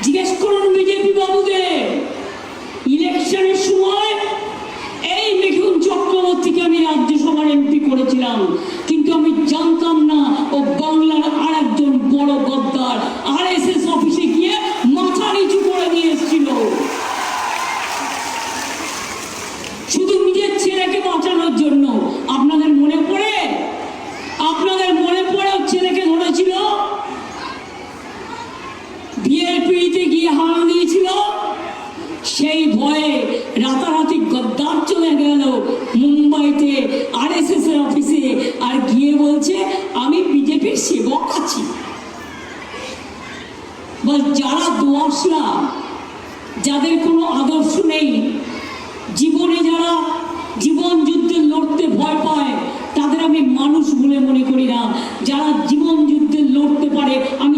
জিজ্ঞেস করুন বিজেপি বাবুদের। ইলেকশনের সময় এই মিঠুন চক্রবর্তীকে আমি রাজ্যসভার এমপি করেছিলাম, কিন্তু আমি জানতাম না ও বাংলার আর একজন বড় গদ্দার RSS অফিসে গিয়ে মাথা নিচু করে দিয়ে এসেছিল শুধু নিজের ছেলেকে বাঁচানোর জন্য। আপনাদের মনে পড়ে? আপনাদের মনে পড়ে ছেলেকে ধরেছিল, বিয়ের পিড়িতে গিয়ে হানা দিয়েছিল, সেই ভয়ে রাতারাতি গদ্দার চলে গেল মুম্বাইতে RSS এর অফিসে, আর গিয়ে বলছে আমি বিজেপির সেবক আছি। বল, যারা দোয়াশলা, যাদের কোনো আদর্শ নেই, জীবনে যারা জীবন যুদ্ধে লড়তে ভয় পায়, তাদের আমি মানুষ বলে মনে করি না। যারা জীবন যুদ্ধে লড়তে পারে, আমি